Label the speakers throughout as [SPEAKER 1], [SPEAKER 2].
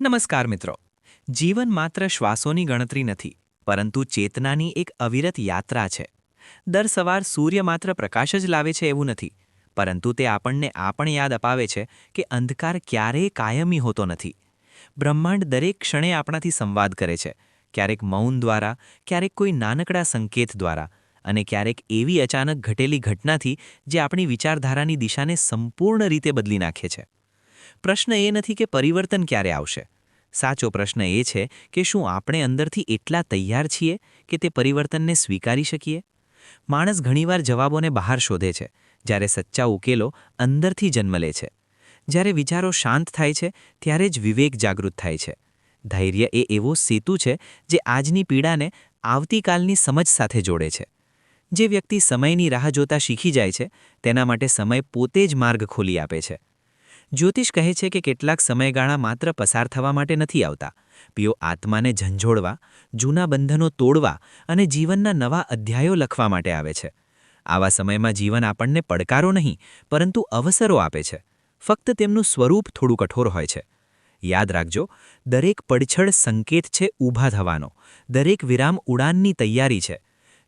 [SPEAKER 1] નમસ્કાર મિત્રો. જીવન માત્ર શ્વાસોની ગણતરી નથી, પરંતુ ચેતનાની એક અવિરત યાત્રા છે. દર સવાર સૂર્ય માત્ર પ્રકાશ જ લાવે છે એવું નથી, પરંતુ તે આપણને આ પણ યાદ અપાવે છે કે અંધકાર ક્યારેય કાયમી હોતો નથી. બ્રહ્માંડ દરેક ક્ષણે આપણાથી સંવાદ કરે છે, ક્યારેક મૌન દ્વારા, ક્યારેક કોઈ નાનકડા સંકેત દ્વારા, અને ક્યારેક એવી અચાનક ઘટેલી ઘટનાથી જે આપણી વિચારધારાની દિશાને સંપૂર્ણ રીતે બદલી નાખે છે. પ્રશ્ન એ નથી કે પરિવર્તન ક્યારે આવશે. સાચો પ્રશ્ન એ છે કે શું આપણે અંદરથી એટલા તૈયાર છીએ કે તે પરિવર્તનને સ્વીકારી શકીએ? માણસ ઘણીવાર જવાબોને બહાર શોધે છે, જ્યારે સચ્ચા ઉકેલો અંદરથી જન્મ લે છે. જ્યારે વિચારો શાંત થાય છે, ત્યારે જ વિવેક જાગૃત થાય છે. ધૈર્ય એ એવો સેતુ છે જે આજની પીડાને આવતીકાલની સમજ સાથે જોડે છે. જે વ્યક્તિ સમયની રાહ જોતા શીખી જાય છે, તેના માટે સમય પોતે જ માર્ગ ખોલી આપે છે. જ્યોતિષ કહે છે કે કેટલાક સમયગાળા માત્ર પસાર થવા માટે નથી આવતા, પીઓ આત્માને ઝંઝોળવા, જૂના બંધનો તોડવા અને જીવનના નવા અધ્યાયો લખવા માટે આવે છે. આવા સમયમાં જીવન આપણને પડકારો નહીં, પરંતુ અવસરો આપે છે. ફક્ત તેમનું સ્વરૂપ થોડું કઠોર હોય છે. યાદ રાખજો, દરેક પડછડ સંકેત છે ઊભા થવાનો, દરેક વિરામ ઉડાનની તૈયારી છે.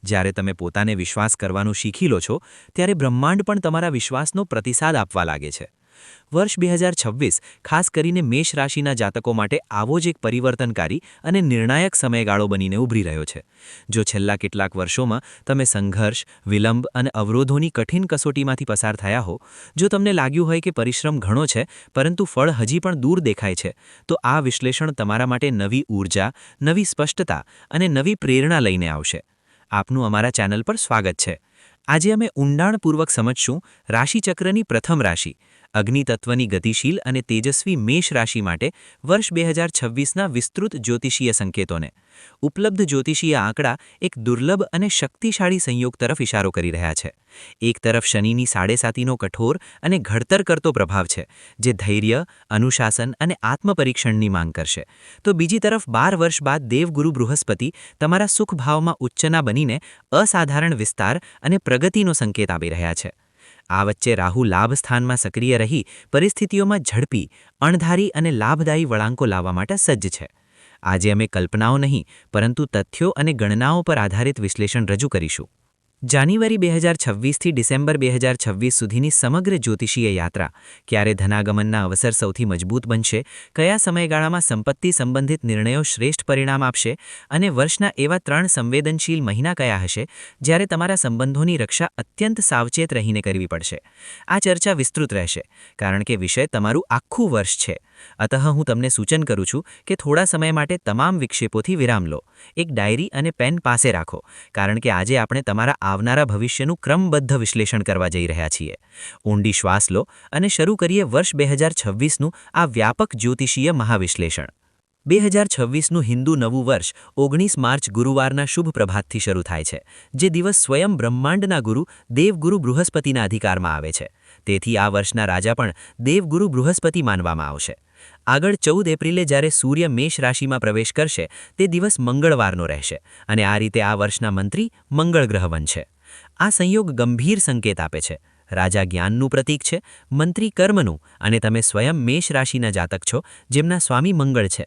[SPEAKER 1] જ્યારે તમે પોતાને વિશ્વાસ કરવાનું શીખી લો છો, ત્યારે બ્રહ્માંડ પણ તમારા વિશ્વાસનો પ્રતિસાદ આપવા લાગે છે. વર્ષ 2026 ખાસ કરીને મેષ રાશિના જાતકો માટે આવો જ એક પરિવર્તનકારી અને નિર્ણાયક સમયગાળો બનીને ઉભરી રહ્યો છે. જો છેલ્લા કેટલાક વર્ષોમાં તમે સંઘર્ષ, વિલંબ અને અવરોધોની કઠિન કસોટીમાંથી પસાર થયા હો, જો તમને લાગ્યું હોય કે પરિશ્રમ ઘણો છે પરંતુ ફળ હજી પણ દૂર દેખાય છે, તો આ વિશ્લેષણ તમારા માટે નવી ઊર્જા, નવી સ્પષ્ટતા અને નવી પ્રેરણા લઈને આવશે. આપનું અમારા ચેનલ પર સ્વાગત છે. આજે અમે ઊંડાણપૂર્વક સમજશું રાશિચક્રની પ્રથમ રાશિ, અગ્નિતત્વની ગતિશીલ અને તેજસ્વી મેષ રાશિ માટે વર્ષ 2026ના વિસ્તૃત જ્યોતિષીય સંકેતોને. ઉપલબ્ધ જ્યોતિષીય આંકડા એક દુર્લભ અને શક્તિશાળી સંયોગ તરફ ઇશારો કરી રહ્યા છે. એક તરફ શનિની સાડેસાતીનો કઠોર અને ઘડતર કરતો પ્રભાવ છે, જે ધૈર્ય, અનુશાસન અને આત્મપરીક્ષણની માંગ કરશે, તો બીજી તરફ 12 વર્ષ બાદ દેવગુરુ બૃહસ્પતિ તમારા સુખભાવમાં ઉચ્ચના બનીને અસાધારણ વિસ્તાર અને પ્રગતિનો સંકેત આપી રહ્યા છે. આ વચ્ચે રાહુ લાભ સ્થાનમાં સક્રિય રહી પરિસ્થિતિઓમાં ઝડપી, અણધારી અને લાભદાયી વળાંકો લાવવા માટે સજ્જ છે. આજે અમે કલ્પનાઓ નહીં, પરંતુ તથ્યો અને ગણનાઓ પર આધારિત વિશ્લેષણ રજૂ કરીશું. જાન્યુઆરી 2026થી ડિસેમ્બર 2026 સુધીની સમગ્ર જ્યોતિષીય યાત્રા, ક્યારે ધનાગમનના અવસર સૌથી મજબૂત બનશે, કયા સમયગાળામાં સંપત્તિ સંબંધિત નિર્ણયો શ્રેષ્ઠ પરિણામ આપશે અને વર્ષના એવા 3 સંવેદનશીલ મહિના કયા હશે જ્યારે તમારા સંબંધોની રક્ષા અત્યંત સાવચેત રહીને કરવી પડશે. આ ચર્ચા વિસ્તૃત રહેશે, કારણ કે વિષય તમારું આખું વર્ષ છે. અતઃ હું તમને સૂચન કરું છું કે થોડા સમય માટે તમામ વિક્ષેપોથી વિરામ લો, એક ડાયરી અને પેન પાસે રાખો, કારણ કે આજે આપણે તમારા આવનારા ભવિષ્યનું ક્રમબદ્ધ વિશ્લેષણ કરવા જઈ રહ્યા છીએ. ઊંડી શ્વાસ લો અને શરૂ કરીએ વર્ષ 2026નું આ વ્યાપક જ્યોતિષીય મહાવિશ્લેષણ. 2026નું હિન્દુ નવું વર્ષ 19 માર્ચ ગુરુવારના શુભ પ્રભાતથી શરૂ થાય છે, જે દિવસ સ્વયં બ્રહ્માંડના ગુરુ દેવગુરુ બૃહસ્પતિના અધિકારમાં આવે છે. તેથી આ વર્ષના રાજા પણ દેવગુરુ બૃહસ્પતિ માનવામાં આવશે. આગળ 14 એપ્રિલે જ્યારે સૂર્ય મેષ રાશિમાં પ્રવેશ કરશે, તે દિવસ મંગળવારનો રહેશે અને આ રીતે આ વર્ષના મંત્રી મંગળ ગ્રહ બનશે. આ સંયોગ ગંભીર સંકેત આપે છે. રાજા જ્ઞાનનું પ્રતીક છે, મંત્રી કર્મનું, અને તમે સ્વયં મેષ રાશિના જાતક છો, જેમના સ્વામી મંગળ છે.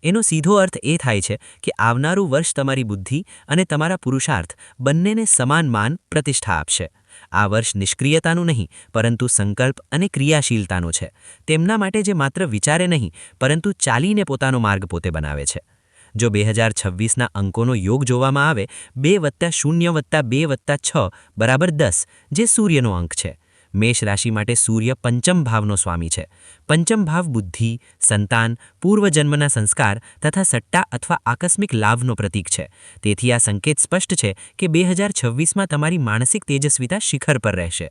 [SPEAKER 1] એનો સીધો અર્થ એ થાય છે કે આવનારું વર્ષ તમારી બુદ્ધિ અને તમારા પુરુષાર્થ બંનેને સમાન માન, પ્રતિષ્ઠા આપશે. આ વર્ષ નિષ્ક્રિયતાનું નહીં, પરંતુ સંકલ્પ અને ક્રિયાશીલતાનું છે. તેમના માટે જે માત્ર વિચારે નહીં, પરંતુ ચાલીને પોતાનો માર્ગ પોતે બનાવે છે. જો 2026ના અંકોનો યોગ જોવામાં આવે, 2+0+2+6 = 10, જે સૂર્યનો અંક છે. મેષ રાશિ માટે સૂર્ય પંચમ ભાવનો સ્વામી છે. પંચમ ભાવ બુદ્ધિ, સંતાન, પૂર્વજન્મના સંસ્કાર તથા સટ્ટા અથવા આકસ્મિક લાભનો પ્રતીક છે. તેથી આ સંકેત સ્પષ્ટ છે કે 2026માં તમારી માનસિક તેજસ્વીતા શિખર પર રહેશે.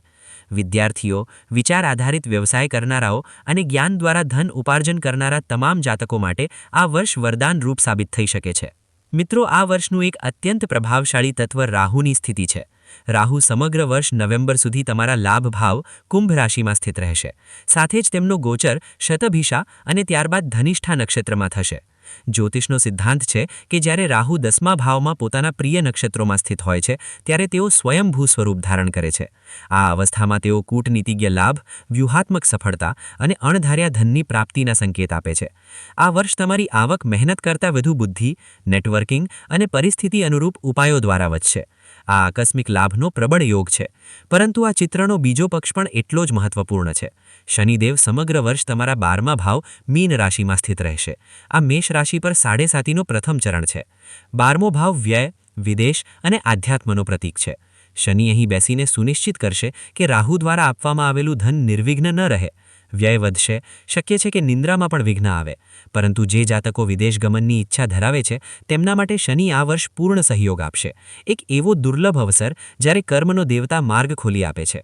[SPEAKER 1] વિદ્યાર્થીઓ, વિચાર આધારિત વ્યવસાય કરનારાઓ અને જ્ઞાન દ્વારા ધન ઉપાર્જન કરનારા તમામ જાતકો માટે આ વર્ષ વરદાન રૂપ સાબિત થઈ શકે છે. મિત્રો, આ વર્ષનું એક અત્યંત પ્રભાવશાળી તત્વ રાહુની સ્થિતિ છે. રાહુ સમગ્ર વર્ષ નવેમ્બર સુધી તમારા લાભ ભાવ કુંભ રાશિમાં સ્થિત રહેશે. સાથે જ તેમનો ગોચર શતભિષા અને ત્યારબાદ ધનિષ્ઠા નક્ષત્રમાં થશે.
[SPEAKER 2] જ્યોતિષનો સિદ્ધાંત છે કે જ્યારે રાહુ 10મા ભાવમાં પોતાના પ્રિય નક્ષત્રોમાં સ્થિત હોય છે ત્યારે તેઓ સ્વયંભૂ સ્વરૂપ ધારણ કરે છે. આ અવસ્થામાં તેઓ કૂટનીતિજ્ઞ લાભ, વ્યૂહાત્મક સફળતા અને અણધાર્યા ધનની પ્રાપ્તિના સંકેત આપે છે. આ વર્ષ તમારી આવક મહેનત કરતાં વધુ બુદ્ધિ, નેટવર્કિંગ અને પરિસ્થિતિ અનુરૂપ ઉપાયો દ્વારા વધશે. આ આકસ્મિક લાભનો પ્રબળ યોગ છે. પરંતુ આ ચિત્રનો બીજો પક્ષ પણ એટલો જ મહત્વપૂર્ણ છે. શનિદેવ સમગ્ર વર્ષ તમારા 12મા ભાવ મીન રાશિમાં સ્થિત રહેશે. આ મેષ રાશિ પર 7.5નો પ્રથમ ચરણ છે. 12મો ભાવ વ્યય, વિદેશ અને આધ્યાત્મનો પ્રતીક છે. શનિ અહીં બેસીને સુનિશ્ચિત કરશે કે રાહુ દ્વારા આપવામાં આવેલું ધન નિર્વિઘ્ન ન રહે. વ્યય વધશે, શક્ય છે કે નિંદ્રામાં પણ વિઘ્ન આવે. પરંતુ જે જાતકો વિદેશ ગમનની ઈચ્છા ધરાવે છે તેમના માટે શનિ આ વર્ષ પૂર્ણ સહયોગ આપશે. એક એવો દુર્લભ અવસર જ્યારે કર્મનો દેવતા માર્ગ ખોલી આપે છે.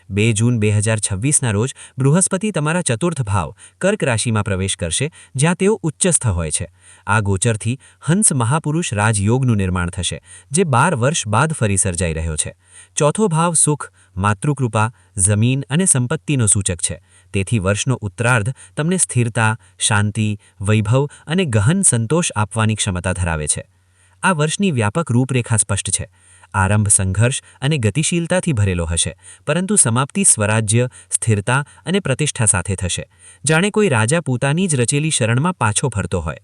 [SPEAKER 2] 2 જૂન 2026ના રોજ બૃહસ્પતિ તમારા ચતુર્થ ભાવ કર્ક રાશિમાં પ્રવેશ કરશે, જ્યાં તેઓ ઉચ્ચસ્થ હોય છે. આ ગોચરથી હંસ મહાપુરુષ રાજયોગનું નિર્માણ થશે, જે 12 વર્ષ બાદ ફરી સર્જાઈ રહ્યો છે. ચોથો ભાવ સુખ, માતૃકૃપા, જમીન અને સંપત્તિનો સૂચક છે. તેથી વર્ષનો ઉત્તરાર્ધ તમને સ્થિરતા, શાંતિ, વૈભવ અને ગહન સંતોષ આપવાની ક્ષમતા ધરાવે છે. આ વર્ષની વ્યાપક રૂપરેખા સ્પષ્ટ છે. આરંભ સંઘર્ષ અને ગતિશીલતાથી ભરેલો હશે, પરંતુ સમાપ્તિ સ્વરાજ્ય, સ્થિરતા અને પ્રતિષ્ઠા સાથે થશે. જાણે કોઈ રાજા પોતાની જ રચેલી શરણમાં પાછો ફરતો હોય.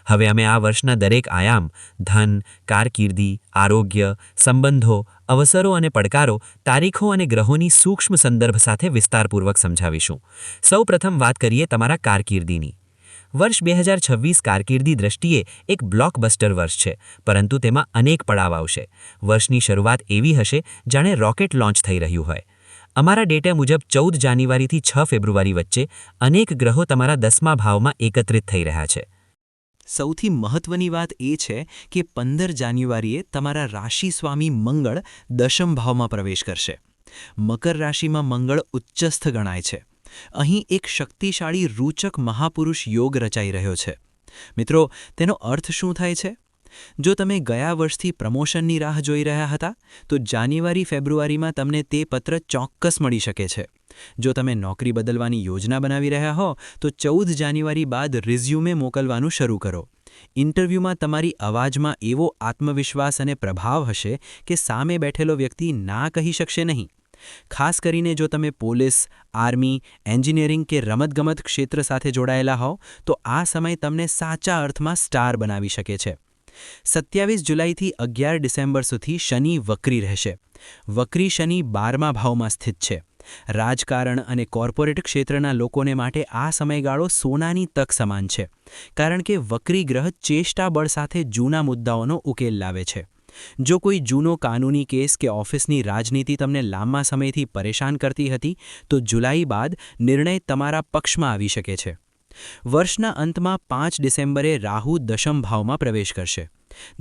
[SPEAKER 2] હવે અમે આ વર્ષના દરેક આયામ, ધન, કારકિર્દી, આરોગ્ય, સંબંધો, અવસરો અને પડકારો, તારીખો અને ગ્રહોની સૂક્ષ્મ સંદર્ભ સાથે વિસ્તારપૂર્વક સમજાવીશું. સૌપ્રથમ વાત કરીએ તમારા કારકિર્દીની. વર્ષ 2026 કારકિર્દી દ્રષ્ટિએ એક બ્લોકબસ્ટર વર્ષ છે, પરંતુ તેમાં અનેક પડાવ આવશે. વર્ષની શરૂઆત એવી હશે જાણે રોકેટ લોન્ચ થઈ રહ્યું હોય. અમારા ડેટા મુજબ 14 જાન્યુઆરીથી 6 ફેબ્રુઆરી વચ્ચે અનેક ગ્રહો તમારા 10મા ભાવમાં એકત્રિત થઈ રહ્યા છે.
[SPEAKER 1] સૌથી મહત્વની વાત એ છે કે 15 જાન્યુઆરીએ તમારા રાશિ સ્વામી મંગળ 10મ ભાવમાં પ્રવેશ કરશે. મકર રાશિમાં મંગળ ઉચ્ચસ્થ ગણાય છે. અહીં એક શક્તિશાળી રૂચક મહાપુરુષ યોગ રચાઈ રહ્યો છે. મિત્રો, તેનો અર્થ શું થાય છે? જો તમે ગયા વર્ષથી પ્રમોશનની રાહ જોઈ રહ્યા હતા, તો જાન્યુઆરી-ફેબ્રુઆરીમાં તમને તે પત્ર ચોક્કસ મળી શકે છે. જો તમે નોકરી બદલવાની યોજના બનાવી રહ્યા હો, તો 14 જાન્યુઆરી બાદ રિઝ્યુમે મોકલવાનું શરૂ કરો. ઇન્ટરવ્યૂમાં તમારી અવાજમાં એવો આત્મવિશ્વાસ અને પ્રભાવ હશે કે સામે બેઠેલો વ્યક્તિ ના કહી શકશે નહીં. ખાસ કરીને જો તમે પોલીસ, આર્મી, એન્જિનિયરિંગ કે રમતગમત ક્ષેત્ર સાથે જોડાયેલા હો, તો આ સમય તમને સાચા અર્થમાં સ્ટાર બનાવી શકે છે. 27 જુલાઈથી 11 ડિસેમ્બર સુધી શનિ વક્રી રહેશે. વક્રી શનિ 12મા ભાવમાં સ્થિત છે. રાજકારણ અને કોર્પોરેટ ક્ષેત્રના લોકોને માટે આ સમયગાળો સોનાની તક સમાન છે, કારણ કે વક્રી ગ્રહ ચેષ્ટાબળ સાથે જૂના મુદ્દાઓનો ઉકેલ લાવે છે. જો કોઈ જૂનો કાનૂની કેસ કે ઓફિસની રાજનીતિ તમને લાંબા સમયથી પરેશાન કરતી હતી, તો જુલાઈ બાદ નિર્ણય તમારા પક્ષમાં આવી શકે છે. વર્ષના અંતમાં 5 ડિસેમ્બરે રાહુ 10મ ભાવમાં પ્રવેશ કરશે.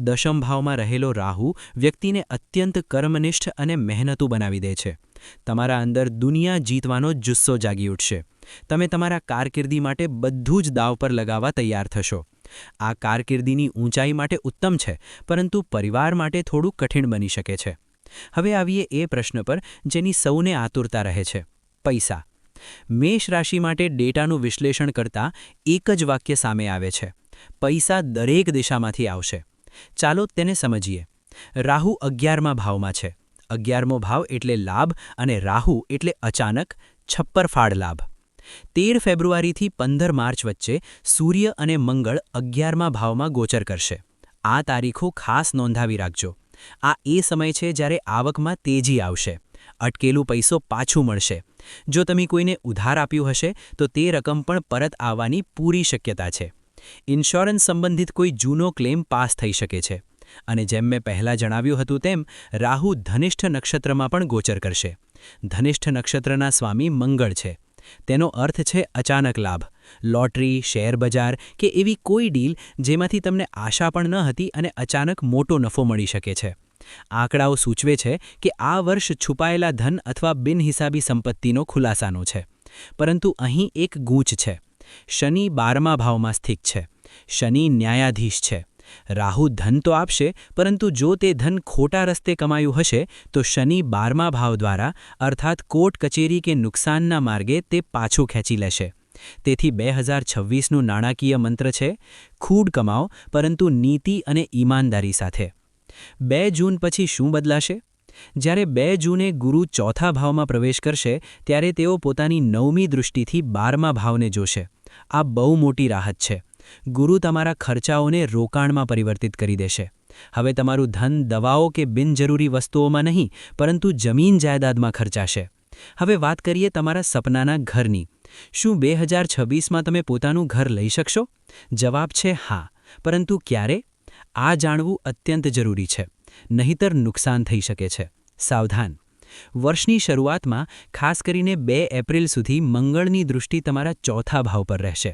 [SPEAKER 1] 10મ ભાવમાં રહેલો રાહુ વ્યક્તિને અત્યંત કર્મનિષ્ઠ અને મહેનતુ બનાવી દે છે. તમારા અંદર દુનિયા જીતવાનો જુસ્સો જાગી ઉઠશે. તમે તમારા કારકિર્દી માટે બધું જ દાવ પર લગાવવા તૈયાર થશો. આ કારકિર્દીની ઊંચાઈ માટે ઉત્તમ છે, પરંતુ પરિવાર માટે થોડું કઠિન બની શકે છે. હવે આવીએ એ પ્રશ્ન પર જેની સૌને આતુરતા રહે છે: પૈસા. મેષ રાશિ માટે ડેટાનું વિશ્લેષણ કરતાં એક જ વાક્ય સામે આવે છે: પૈસા દરેક દિશામાંથી આવશે. ચાલો તેને સમજીએ. રાહુ 11મા ભાવમાં છે. 11મો ભાવ એટલે લાભ અને રાહુ એટલે અચાનક, છપ્પરફાડ લાભ. 13 ફેબ્રુઆરીથી 15 માર્ચ વચ્ચે સૂર્ય અને મંગળ 11મા ભાવમાં ગોચર કરશે. આ તારીખો ખાસ નોંધાવી રાખજો. આ એ સમય છે જ્યારે આવકમાં તેજી આવશે. અટકેલું પૈસો પાછું મળશે. જો તમે કોઈને ઉધાર આપ્યું હશે, તો તે રકમ પણ પરત આવવાની પૂરી શક્યતા છે. ઇન્સ્યોરન્સ સંબંધિત કોઈ જૂનો ક્લેમ પાસ થઈ શકે છે. અને જેમ મેં પહેલાં જણાવ્યું હતું તેમ રાહુ ધનિષ્ઠ નક્ષત્રમાં પણ ગોચર કરશે. ધનિષ્ઠ નક્ષત્રના સ્વામી મંગળ છે. તેનો અર્થ છે અચાનક લાભ, લોટરી, શેરબજાર કે એવી કોઈ ડીલ જેમાંથી તમને આશા પણ ન હતી અને અચાનક મોટો નફો મળી શકે છે. આંકડાઓ સૂચવે છે કે આ વર્ષ છુપાયેલા ધન અથવા બિનહિસાબી સંપત્તિનો ખુલાસાનો છે. પરંતુ અહીં એક ગૂંચ છે. શનિ 12મા ભાવમાં સ્થિત છે. શનિ ન્યાયાધીશ છે. રાહુ ધન તો આપશે, પરંતુ જો તે ધન ખોટા રસ્તે કમાયું હશે, તો શનિ 12મા ભાવ દ્વારા અર્થાત કોર્ટ કચેરી કે નુકસાનના માર્ગે તે પાછું ખેંચી લેશે.
[SPEAKER 3] તેથી 2026નું નાણાકીય મંત્ર છે ખૂડ કમાઓ પરંતુ નીતિ અને ઈમાનદારી સાથે. 2 જૂન પછી શું બદલાશે? જ્યારે 2 જૂને ગુરુ ચોથા ભાવમાં પ્રવેશ કરશે ત્યારે તેઓ પોતાની 9મી દૃષ્ટિથી 12મા ભાવને જોશે. આ બહુ મોટી રાહત છે. ગુરુ તમારા ખર્ચાઓને રોકાણમાં પરિવર્તિત કરી દેશે. હવે તમારું ધન દવાઓ કે બિનજરૂરી વસ્તુઓમાં નહીં પરંતુ જમીન જાયદાદમાં ખર્ચાશે. હવે વાત કરીએ તમારા સપનાના ઘરની. શું 2026માં તમે પોતાનું ઘર લઈ શકશો? જવાબ છે હા, પરંતુ ક્યારે? આ જાણવું અત્યંત જરૂરી છે. નહીંતર નુકસાન થઈ શકે છે. સાવધાન. વર્ષની શરૂઆતમાં ખાસ કરીને 2 એપ્રિલ સુધી મંગળની દૃષ્ટિ તમારા ચોથા ભાવ પર રહેશે.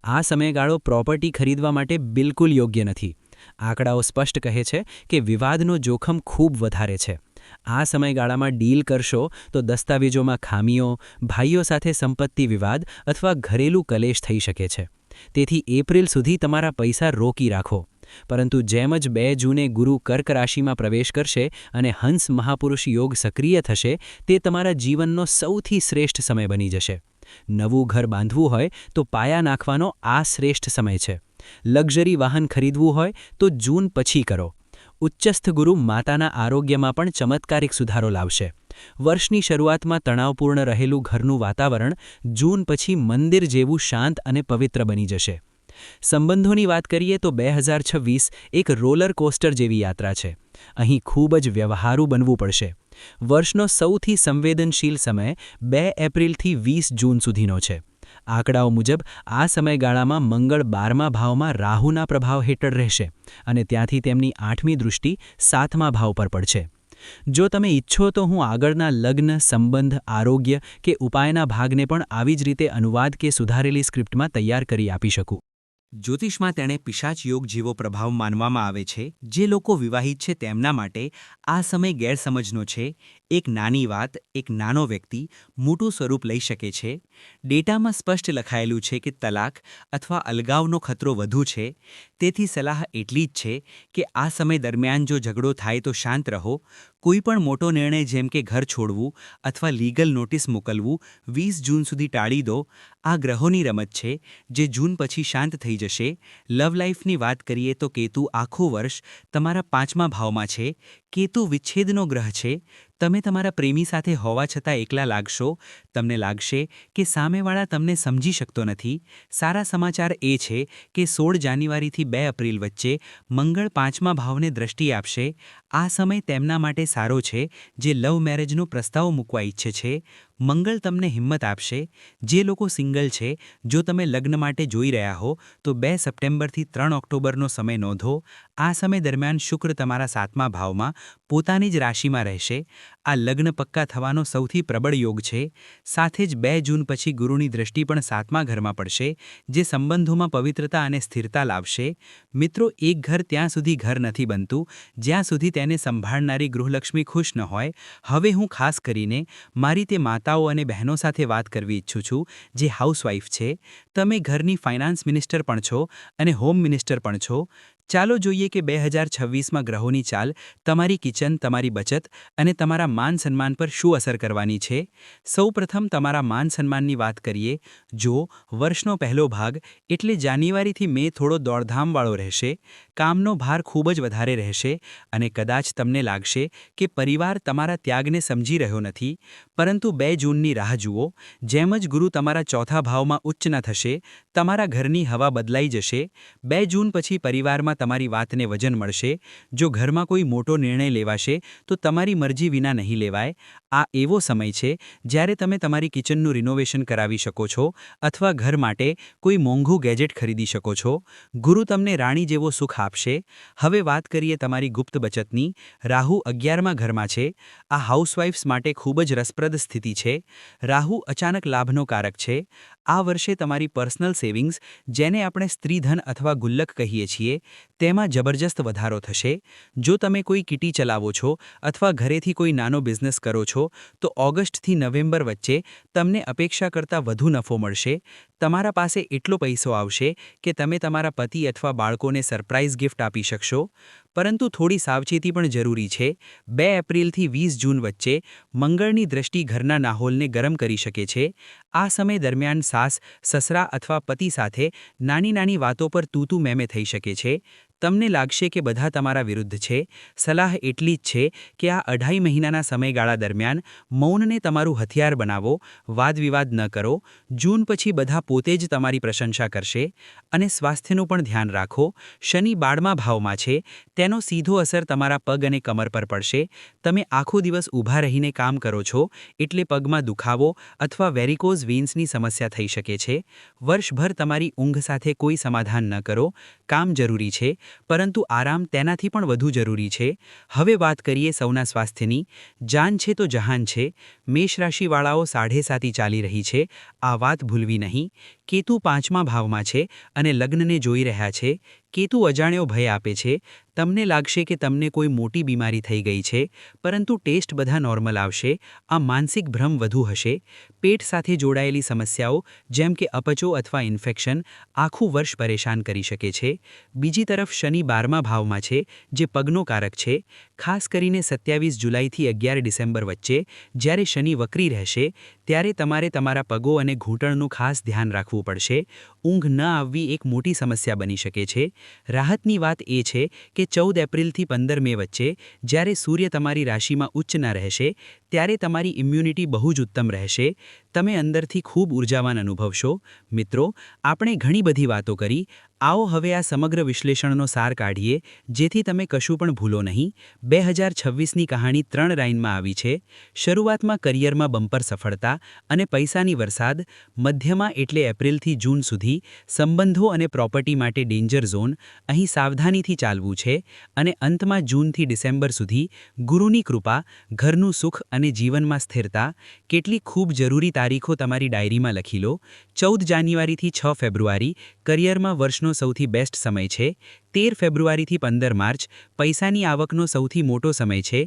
[SPEAKER 3] આ સમયગાળો પ્રોપર્ટી ખરીદવા માટે બિલકુલ યોગ્ય નથી. આંકડાઓ સ્પષ્ટ કહે છે કે વિવાદનો જોખમ ખૂબ વધારે છે. આ સમયગાળામાં ડીલ કરશો તો દસ્તાવેજોમાં ખામીઓ, ભાઈઓ સાથે સંપત્તિ વિવાદ અથવા ઘરેલું કલેશ થઈ શકે છે. તેથી એપ્રિલ સુધી તમારા પૈસા રોકી રાખો. પરંતુ જેમ જ 2 જૂને ગુરુ કર્ક રાશિમાં પ્રવેશ કરશે અને હંસ મહાપુરુષ યોગ સક્રિય થશે, તે તમારા જીવનનો સૌથી શ્રેષ્ઠ સમય બની જશે. નવું ઘર બાંધવું હોય તો પાયા નાખવાનો આ શ્રેષ્ઠ સમય છે. લક્ઝરી વાહન ખરીદવું હોય તો જૂન પછી કરો. ઉચ્ચસ્થ ગુરુ માતાના આરોગ્યમાં પણ ચમત્કારિક સુધારો લાવશે. વર્ષની શરૂઆતમાં તણાવપૂર્ણ રહેલું ઘરનું વાતાવરણ જૂન પછી મંદિર જેવું શાંત અને પવિત્ર બની જશે. સંબંધોની વાત કરીએ તો 2026 એક રોલર કોસ્ટર જેવી યાત્રા છે. અહીં ખૂબ જ વ્યવહારુ બનવું પડશે. વર્ષનો સૌથી સંવેદનશીલ સમય 2 એપ્રિલથી 20 જૂન સુધીનો છે. આંકડાઓ મુજબ આ સમયગાળામાં મંગળ 12મા ભાવમાં રાહુના પ્રભાવ હેઠળ રહેશે અને ત્યાંથી તેમની 8મી દૃષ્ટિ 7મા ભાવ પર પડશે. જો તમે ઈચ્છો તો હું આગળના લગ્ન, સંબંધ, આરોગ્ય કે ઉપાયના ભાગને પણ આવી જ રીતે અનુવાદ કે સુધારેલી સ્ક્રિપ્ટમાં તૈયાર કરી આપી શકું.
[SPEAKER 1] જ્યોતિષમાં તેણે પિશાચ યોગ જેવો પ્રભાવ માનવામાં આવે છે. જે લોકો વિવાહિત છે તેમના માટે આ સમય ગેરસમજનો છે. એક નાની વાત, એક નાનો વ્યક્તિ મોટું સ્વરૂપ લઈ શકે છે. ડેટામાં સ્પષ્ટ લખાયેલું છે કે તલાક અથવા અલગાવનો ખતરો વધુ છે. તેથી સલાહ એટલી જ છે કે આ સમય દરમિયાન જો ઝઘડો થાય તો શાંત રહો. કોઈપણ મોટો નિર્ણય જેમ કે ઘર છોડવું અથવા લીગલ નોટિસ મોકલવું 20 જૂન સુધી ટાળી દો. આ ગ્રહોની રમત છે જે જૂન પછી શાંત થઈ જશે. લવ લાઈફની વાત કરીએ તો કેતુ આખું વર્ષ તમારા 5મા ભાવમાં છે. કેતુ વિચ્છેદનો ગ્રહ છે. તમે તમારા પ્રેમી સાથે હોવા છતાં એકલા લાગશો. તમને લાગશે કે સામેવાળા તમને સમજી શકતો નથી. સારા સમાચાર એ છે કે 16 જાન્યુઆરીથી 2 એપ્રિલ વચ્ચે મંગળ 5મા ભાવને દ્રષ્ટિ આપશે. આ સમય તેમના માટે સારો છે જે લવ મેરેજનો પ્રસ્તાવ મૂકવા ઈચ્છે છે. મંગળ તમને હિંમત આપશે. જે લોકો સિંગલ છે, જો તમે લગ્ન માટે જોઈ રહ્યા હો તો 2 સપ્ટેમ્બરથી 3 ઓક્ટોબરનો સમય નોંધો. આ સમય દરમિયાન શુક્ર તમારા 7મા ભાવમાં પોતાની જ રાશિમાં રહેશે. આ લગ્ન પક્કા થવાનો સૌથી પ્રબળ યોગ છે. સાથે જ 2 જૂન પછી ગુરુની દ્રષ્ટિ પણ 7મા ઘરમાં પડશે, જે સંબંધોમાં પવિત્રતા અને સ્થિરતા લાવશે. મિત્રો, એક ઘર ત્યાં સુધી ઘર નથી બનતું જ્યાં સુધી તેને સંભાળનારી ગૃહલક્ષ્મી ખુશ ન હોય. હવે હું ખાસ કરીને મારી તે માતાઓ અને બહેનો સાથે વાત કરવી ઈચ્છું છું જે હાઉસવાઈફ છે. તમે ઘરની ફાઇનાન્સ મિનિસ્ટર પણ છો અને હોમ મિનિસ્ટર પણ છો. ચાલો જોઈએ કે 2026માં ગ્રહોની ચાલ તમારી કિચન, તમારી બચત અને તમારા માન-સન્માન પર શું અસર કરવાની છે. સૌપ્રથમ તમારા માન-સન્માનની વાત કરીએ. જો વર્ષનો પહેલો ભાગ એટલે જાન્યુઆરીથી મે થોડો દોડધામવાળો રહેશે. કામનો ભાર ખૂબ જ વધારે રહેશે અને કદાચ તમને લાગશે કે પરિવાર તમારા ત્યાગને સમજી રહ્યો નથી. પરંતુ 2 જૂનની રાહ જુઓ. જેમ જ ગુરુ તમારા ચોથા ભાવમાં ઉચ્ચ ન થશે, તમારા ઘરની હવા બદલાઈ જશે. 2 જૂન પછી પરિવારમાં તમારી વાતને વજન મળશે. જો ઘરમાં કોઈ મોટો નિર્ણય લેવાશે તો તમારી મરજી વિના નહીં લેવાય. આ એવો સમય છે જ્યારે તમે તમારી કિચનનું રિનોવેશન કરાવી શકો છો અથવા ઘર માટે કોઈ મોંઘું ગેજેટ ખરીદી શકો છો. ગુરુ તમને રાણી જેવો સુખ આપશે. હવે વાત કરીએ તમારી ગુપ્ત બચતની. રાહુ 11મા ઘરમાં છે. આ હાઉસવાઇફ્સ માટે ખૂબ જ રસપ્રદ સ્થિતિ છે. રાહુ અચાનક લાભનો કારક છે. આ વર્ષે તમારી પર્સનલ સેવિંગ્સ, જેને આપણે સ્ત્રીધન અથવા ગુલ્લક કહીએ છીએ, તેમાં જબરજસ્ત વધારો થશે. જો તમે કોઈ કિટી ચલાવો છો અથવા ઘરેથી કોઈ નાનો બિઝનેસ કરો છો
[SPEAKER 3] તો ઓગસ્ટથી નવેમ્બર વચ્ચે તમને અપેક્ષા કરતાં વધુ નફો મળશે. તમારા પાસે એટલો પૈસો આવશે કે તમે તમારા પતિ અથવા બાળકોને સરપ્રાઇઝ ગિફ્ટ આપી શકશો. પરંતુ થોડી સાવચેતી પણ જરૂરી છે. 2 એપ્રિલથી 20 જૂન વચ્ચે મંગળની દ્રષ્ટિ ઘરના માહોલને ગરમ કરી શકે છે. આ સમય દરમિયાન સાસ, સસરા અથવા પતિ સાથે નાની વાતો પર તૂતું મેમે થઈ શકે છે. તમને લાગશે કે બધા તમારા વિરુદ્ધ છે. સલાહ એટલી જ છે કે આ 2.5 મહિનાના સમયગાળા દરમિયાન મૌનને તમારું હથિયાર બનાવો, વાદવિવાદ ન કરો. જૂન પછી બધા પોતે જ તમારી પ્રશંસા કરશે. અને સ્વાસ્થ્યનું પણ ધ્યાન રાખો. શનિ 12મા ભાવમાં છે. તેનો સીધો અસર તમારા પગ અને કમર પર પડશે. તમે આખો દિવસ ઊભા રહીને કામ કરો છો એટલે પગમાં દુખાવો અથવા વેરિકોઝ વેન્સની સમસ્યા થઈ શકે છે. વર્ષભર તમારી ઊંઘ સાથે કોઈ સમાધાન ન કરો. કામ જરૂરી છે, પરંતુ આરામ તેનાથી પણ વધુ જરૂરી છે. હવે વાત કરીએ સૌના સ્વાસ્થ્યની. જાન છે તો જહાન છે. મેષ રાશિવાળાઓ 7.5 ચાલી રહી છે. આ વાત ભૂલવી નહીં. કેતુ 5મા ભાવમાં છે અને લગ્નને જોઈ રહ્યા છે. કેતુ અજાણ્યો ભય આપે છે. તમને લાગશે કે તમને કોઈ મોટી બીમારી થઈ ગઈ છે, પરંતુ ટેસ્ટ બધા નોર્મલ આવશે. આ માનસિક ભ્રમ વધુ હશે. પેટ સાથે જોડાયેલી સમસ્યાઓ જેમ કે અપચો અથવા ઇન્ફેક્શન આખું વર્ષ પરેશાન કરી શકે છે. બીજી તરફ શનિ 12મા ભાવમાં છે, જે પગનો કારક છે. ખાસ કરીને 27 જુલાઈથી 11 ડિસેમ્બર વચ્ચે જ્યારે શનિ વક્રી રહેશે, ત્યારે તમારે તમારા પગો અને ઘૂંટણનું ખાસ ધ્યાન રાખવું પડશે. ઊંઘ ન આવવી એક મોટી સમસ્યા બની શકે છે. રાહતની વાત એ છે કે 14 એપ્રિલથી 15 મે વચ્ચે જ્યારે સૂર્ય તમારી રાશિમાં ઉચ્ચ ન રહેશે, ત્યારે તમારી ઇમ્યુનિટી બહુ જ ઉત્તમ રહેશે. તમે અંદરથી ખૂબ ઉર્જાવાન અનુભવશો. મિત્રો, આપણે ઘણી બધી વાતો કરી. આવો હવે આ સમગ્ર વિશ્લેષણનો સાર કાઢીએ, જેથી તમે કશું પણ ભૂલો નહીં. 2026ની કહાણી 3 લાઇનમાં આવી છે. શરૂઆતમાં કરિયરમાં બમ્પર સફળતા અને પૈસાની વરસાદ, મધ્યમાં એટલે એપ્રિલથી જૂન સુધી સંબંધો અને પ્રોપર્ટી માટે ડેન્જર ઝોન, અહીં સાવધાનીથી ચાલવું છે. અને અંતમાં જૂનથી ડિસેમ્બર સુધી ગુરુની કૃપા, ઘરનું સુખ અને જીવનમાં સ્થિરતા. કેટલીક ખૂબ જરૂરી તારીખો તમારી ડાયરીમાં લખી લો. 14 જાન્યુઆરીથી 6 ફેબ્રુઆરી કરિયરમાં વર્ષનો સૌથી બેસ્ટ સમય છે. 13 ફેબ્રુઆરીથી 15 માર્ચ પૈસાની આવકનો સૌથી મોટો સમય છે.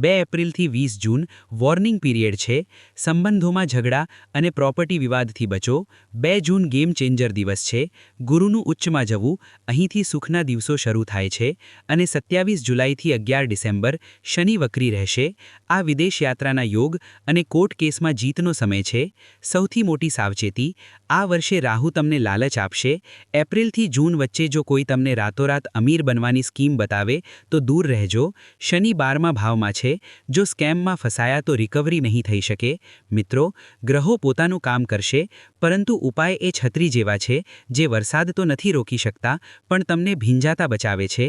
[SPEAKER 3] 2 એપ્રિલથી 20 જૂન વોર્નિંગ પીરિયડ છે. સંબંધોમાં ઝઘડા અને પ્રોપર્ટી વિવાદથી બચો. 2 જૂન ગેમ ચેન્જર દિવસ છે. ગુરુનું ઉચ્ચમાં જવું, અહીંથી સુખના દિવસો શરૂ થાય છે. અને 27 જુલાઈથી 11 ડિસેમ્બર શનિ વક્રી રહેશે. આ વિદેશ યાત્રાના યોગ અને કોર્ટ કેસમાં જીતનો સમય છે. સૌથી મોટી સાવચેતી, આ વર્ષે રાહુ તમને લાલચ આપશે. એપ્રિલથી જૂન વચ્ચે જો કોઈ તમને રાતોરાત અમીર બનવાની સ્કીમ બતાવે તો દૂર રહેજો. શનિ 12મા ભાવમાં છે. જો સ્કેમમાં ફસાયા તો રિકવરી નહીં થઈ શકે. મિત્રો, ગ્રહો પોતાનું કામ કરશે, પરંતુ ઉપાય એ છત્રી જેવા છે, જે વરસાદ તો નથી રોકી શકતા, પણ તમને ભીંજાતા બચાવે છે.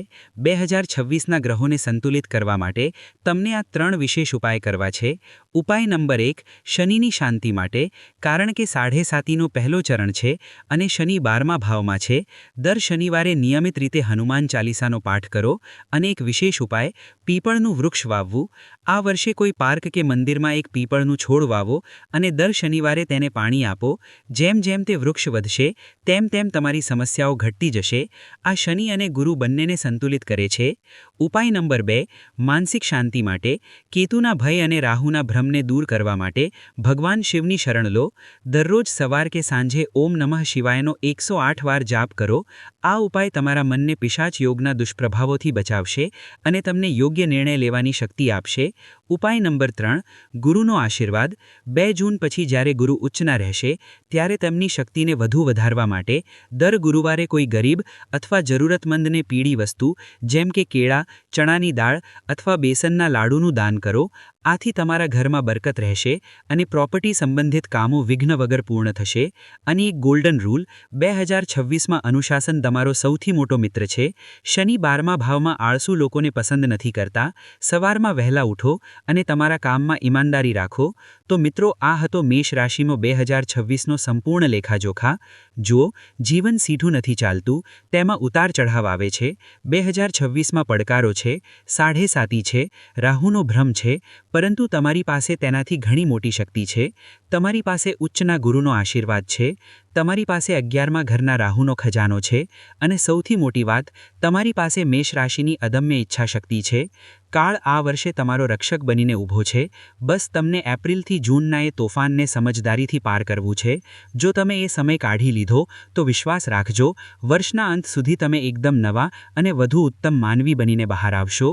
[SPEAKER 3] 2026ના ગ્રહોને સંતુલિત કરવા માટે તમને આ 3 વિશેષ ઉપાય કરવા છે. ઉપાય નંબર 1, શનિની શાંતિ માટે, કારણ કે 7.5નો પહેલો ચરણ છે અને શનિ 12મા ભાવમાં છે. દર શનિવારે નિયમિત રીતે હનુમાન ચાલીસાનો પાઠ કરો. અને એક વિશેષ ઉપાય, પીપળનું વૃક્ષ વાવવું. આ વર્ષે કોઈ પાર્ક કે મંદિરમાં એક પીપળનું છોડ વાવો અને દર શનિવારે તેને પાણી આપો. જેમ જેમ તે વૃક્ષ વધશે, તેમ તેમ તમારી સમસ્યાઓ ઘટતી જશે. આ શનિ અને ગુરુ બંનેને સંતુલિત કરે છે. ઉપાય નંબર 2, માનસિક શાંતિ માટે, કેતુના ભય અને રાહુના ભ્રમને દૂર કરવા માટે ભગવાન શિવની શરણ લો. દરરોજ સવાર કે સાંજે ઓમ નમઃ શિવાયનો 108 વાર જાપ કરો. આ ઉપાય તમારા મનને પિશાચ યોગના દુષ્પ્રભાવોથી બચાવશે અને તમને યોગ્ય નિર્ણય લેવાની શક્તિ આપશે. ઉપાય નંબર 3, ગુરુનો આશીર્વાદ. 2 જૂન પછી જ્યારે ગુરુ ઉચ્ચના રહેશે, ત્યારે તેમની શક્તિને વધુ વધારવા માટે દર ગુરુવારે કોઈ ગરીબ અથવા જરૂરતમંદને પીળી વસ્તુ જેમ કે કેળા, ચણાની દાળ અથવા બેસનના લાડુનું દાન કરો. આથી તમારા ઘરમાં બરકત રહેશે અને પ્રોપર્ટી સંબંધિત કામો વિઘ્ન વગર પૂર્ણ થશે. અને એક ગોલ્ડન રૂલ, 2026માં અનુશાસન તમારો સૌથી મોટો મિત્ર છે. શનિ 12મા ભાવમાં આળસુ લોકોને પસંદ નથી કરતા. સવારમાં વહેલા ઉઠો અને તમારા કામમાં ઈમાનદારી રાખો. તો મિત્રો, આ હતો મેષ રાશિનો 2026નો સંપૂર્ણ લેખાજોખા. જો જીવન સીધું નથી ચાલતું, તેમાં ઉતાર ચઢાવ આવે છે. 2026માં પડકારો છે, 7.5 છે, રાહુનો ભ્રમ છે, પરંતુ તમારી પાસે તેનાથી ઘણી મોટી શક્તિ છે. તમારી પાસે ઉચ્ચના ગુરુનો આશીર્વાદ છે. તમારી પાસે 11મા ઘરના રાહુનો ખજાનો છે અને સૌથી મોટી વાત, તમારી પાસે મેષ રાશિની અદમ્ય ઈચ્છાશક્તિ છે. કાળ આ વર્ષે તમારો રક્ષક બનીને ઊભો છે. બસ તમને એપ્રિલથી જૂનના એ તોફાનને સમજદારીથી પાર કરવું છે. જો તમે એ સમય કાઢી લીધો તો વિશ્વાસ રાખજો, વર્ષના અંત સુધી તમે એકદમ નવા અને વધુ ઉત્તમ માનવી બનીને બહાર આવશો.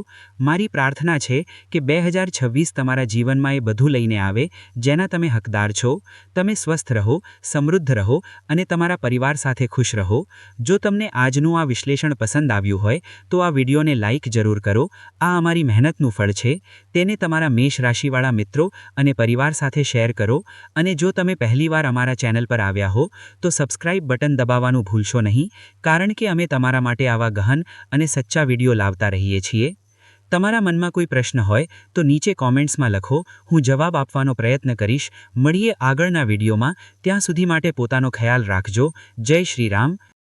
[SPEAKER 3] મારી પ્રાર્થના છે કે 2026 તમારા જીવનમાં એ બધું લઈને આવે જેના તમે હકદાર છો. તમે સ્વસ્થ રહો, સમૃદ્ધ રહો અને તમારા પરિવાર સાથે ખુશ રહો. જો તમને આજનું આ વિશ્લેષણ પસંદ આવ્યું હોય તો આ વિડીયોને લાઇક જરૂર કરો. આ અમારી મહેનતનું ફળ છે. તેને તમારા મેષ રાશિવાળા મિત્રો અને પરિવાર સાથે શેર કરો. અને જો તમે પહેલીવાર અમારા ચેનલ પર આવ્યા હો તો સબસ્ક્રાઇબ બટન દબાવવાનું ભૂલશો નહીં, કારણ કે અમે તમારા માટે આવા ગહન અને સચ્ચા વિડીયો લાવતા રહીએ છીએ. તમારા મનમાં કોઈ પ્રશ્ન હોય તો નીચે કોમેન્ટ્સમાં લખો, હું જવાબ આપવાનો પ્રયત્ન કરીશ. મળીએ આગળના વિડીયોમાં. ત્યાં સુધી માટે પોતાનો ખ્યાલ રાખજો. જય શ્રી રામ.